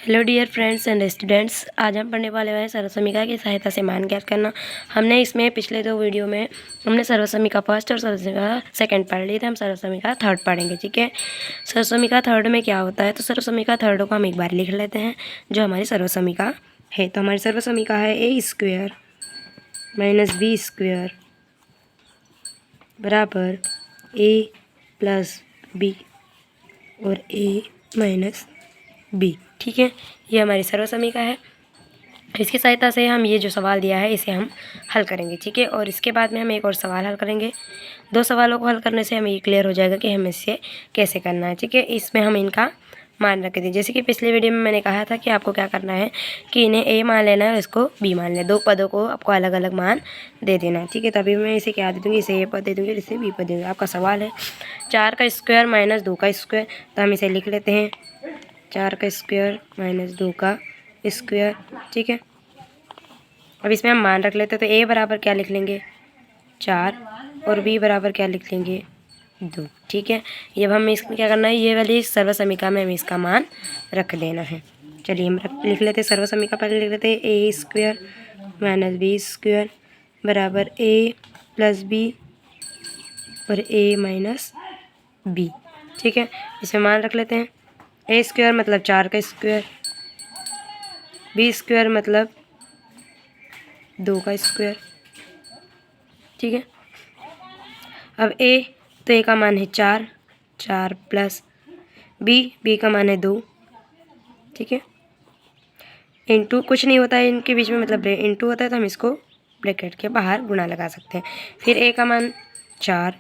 Hello dear friends and students, आज हम पढ़ने वाले हैं सर्वसमीका की सहायता से मान ज्ञात करना। हमने इसमें पिछले दो वीडियो में हमने सर्वसमीका फर्स्ट और सर्वसमीका सेकंड पढ़ लिए थे। हम सर्वसमीका थर्ड पढ़ेंगे, ठीक है। सर्वसमीका थर्ड में क्या होता है, तो सर्वसमीका थर्ड को हम एक बार लिख लेते हैं जो हमारी सर्वसमीका है। तो हमारी सर्वसमीका है ए स्क्वेयर माइनस बी स्क्वेयर बराबर ए प्लस बी और ए माइनस बी, ठीक है। ये हमारी सर्वसमीका है। इसकी सहायता से हम ये जो सवाल दिया है इसे हम हल करेंगे, ठीक है। और इसके बाद में हम एक और सवाल हल करेंगे। दो सवालों को हल करने से हमें ये क्लियर हो जाएगा कि हमें इसे कैसे करना है, ठीक है। इसमें हम इनका मान रख दें। जैसे कि पिछले वीडियो में मैंने कहा था कि आपको क्या करना है कि इन्हें ए मान लेना है और इसको बी मान लेना है। दो पदों को आपको अलग अलग मान दे देना है, ठीक है। तभी मैं इसे क्या दे दूँगी, इसे ए पद दे दूँगी, इसे बी पद दे दूँगी। आपका सवाल है 4 का स्क्वायर माइनस 2 का स्क्वायर, तो हम इसे लिख लेते हैं 4 का स्क्वायर माइनस 2 का स्क्वायर, ठीक है। अब इसमें हम मान रख लेते हैं, तो ए बराबर क्या लिख लेंगे 4 और बी बराबर क्या लिख लेंगे 2, ठीक है। ये अब हमें इसमें क्या करना है, ये वाली सर्वसमीका में हमें इसका मान रख देना है। चलिए हम लिख लेते हैं सर्वसमीका, पहले लिख लेते हैं ए स्क्वायर माइनस बी स्क्वायर बराबर ए प्लस बी और ए माइनस बी, ठीक है। इसमें मान रख लेते हैं ए स्क्वायर मतलब 4 का स्क्वायर, बी स्क्वायर मतलब 2 का स्क्वायर, ठीक है। अब ए, तो ए का मान है 4, 4 प्लस बी का मान है 2, ठीक है। इंटू कुछ नहीं होता है इनके बीच में, मतलब इंटू होता है, तो हम इसको ब्रैकेट के बाहर गुणा लगा सकते हैं। फिर ए का मान 4,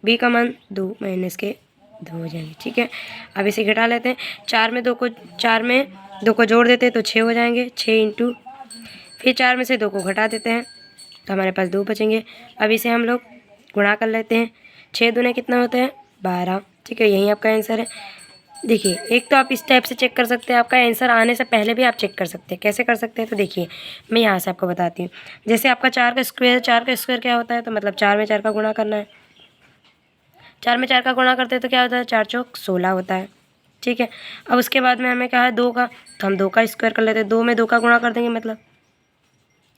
बी का मान 2 माइनस के 2 हो जाएंगे, ठीक है। अब इसे घटा लेते हैं। 4 में 2 को जोड़ देते हैं तो 6 हो जाएंगे, 6 इंटू फिर 4 में से 2 को घटा देते हैं तो हमारे पास 2 बचेंगे। अब इसे हम लोग गुणा कर लेते हैं। 6 दूने कितना होता है 12, ठीक है। यही आपका आंसर है। देखिए, एक तो आप इस टाइप से चेक कर सकते हैं, आपका आंसर आने से पहले भी आप चेक कर सकते हैं। कैसे कर सकते हैं, तो देखिए मैं यहाँ से आपको बताती हूँ। जैसे आपका 4 का स्क्वायर क्या होता है, तो मतलब 4 में 4 का गुणा करना है। 4 में 4 का गुणा करते हैं तो क्या होता है 4 चौक 16 होता है, ठीक है। अब उसके बाद में हमें क्या है 2 का, तो हम 2 का स्क्वायर कर लेते हैं। 2 में 2 का गुणा कर देंगे, मतलब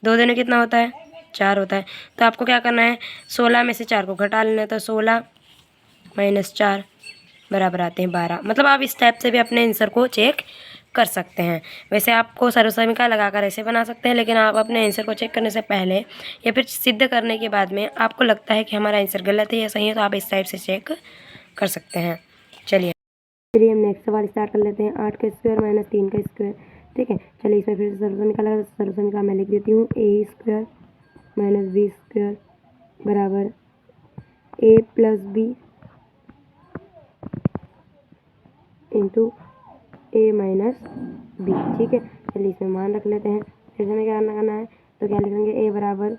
2 दूनी कितना होता है 4 होता है। तो आपको क्या करना है 16 में से 4 को घटा लेना है, तो 16 माइनस 4 बराबर आते हैं 12। मतलब आप इस टाइप से भी अपने आंसर को चेक कर सकते हैं। वैसे आपको सर्वसमीका लगाकर ऐसे बना सकते हैं, लेकिन आप अपने आंसर को चेक करने से पहले या फिर सिद्ध करने के बाद में आपको लगता है कि हमारा आंसर गलत है या सही है, तो आप इस टाइप से चेक कर सकते हैं। चलिए हम नेक्स्ट सवाल स्टार्ट कर लेते हैं। 8 का स्क्वायर माइनस 3 का स्क्वायर, ठीक है। चलिए इसमें फिर से सर्वसमीका लगा, सर्वसमीका मैं लिख देती हूँ ए स्क्वायर माइनस बी स्क्वायर बराबर ए प्लस बी इंटू ए माइनस बी, ठीक है। चलिए इसमें मान रख लेते हैं। फिर हमें क्या करना है, तो क्या लिखेंगे ए बराबर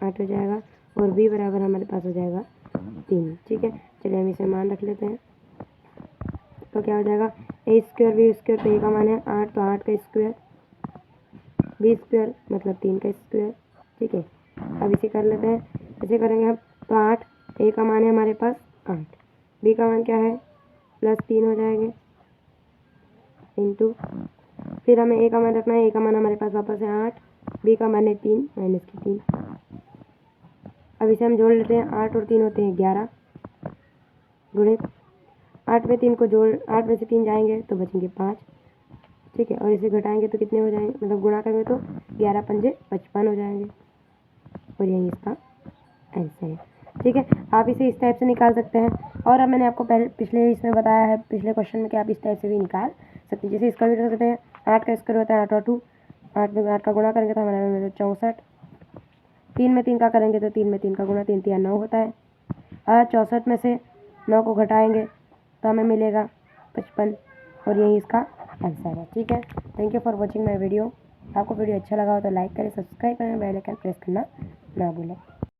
8 हो जाएगा और बी बराबर हमारे पास हो जाएगा 3, ठीक है। चलिए हम इसे मान रख लेते हैं, तो क्या हो जाएगा ए स्क्वायर बी स्क्वायर, तो ए का मान है 8, तो 8 का स्क्वायर बी स्क्वायर मतलब 3 का स्क्वायर, ठीक है। अब इसे कर लेते हैं, इसे करेंगे हम, तो 8 ए का मान है हमारे पास 8, बी का मान क्या है प्लस 3 हो जाएंगे इंटू फिर हमें ए का मान रखना है। ए का मान हमारे पास वापस है 8, बी का मान है 3 माइनस की 3। अब इसे हम जोड़ लेते हैं। 8 और 3 होते हैं 11 गुणित 8 में 3 को जोड़, 8 में से 3 जाएंगे तो बचेंगे 5, ठीक है। और इसे घटाएंगे तो कितने हो जाएंगे, मतलब गुणा करेंगे तो 11 पंजे 55 हो जाएंगे और यही इसका आंसर है, ठीक है। आप इसे इस टाइप से निकाल सकते हैं। और अब मैंने आपको पिछले इसमें बताया है, पिछले क्वेश्चन में, कि आप इस टाइप से भी निकाल सकते हैं। जैसे इसका भी कर सकते हैं। 8 का स्क्वायर होता है 8 और 2, 8 में 8 का गुणा करेंगे तो हमारा 64, 3 में 3 का करेंगे तो 3 में 3 का गुणा 3 3 9 होता है। 64 में से 9 को घटाएंगे तो हमें मिलेगा 55 और यही इसका आंसर है, ठीक है। Thank you for watching my video. आपको वीडियो अच्छा लगा हो तो लाइक करें, सब्सक्राइब करें, बेल आइकन प्रेस करना ना भूलें।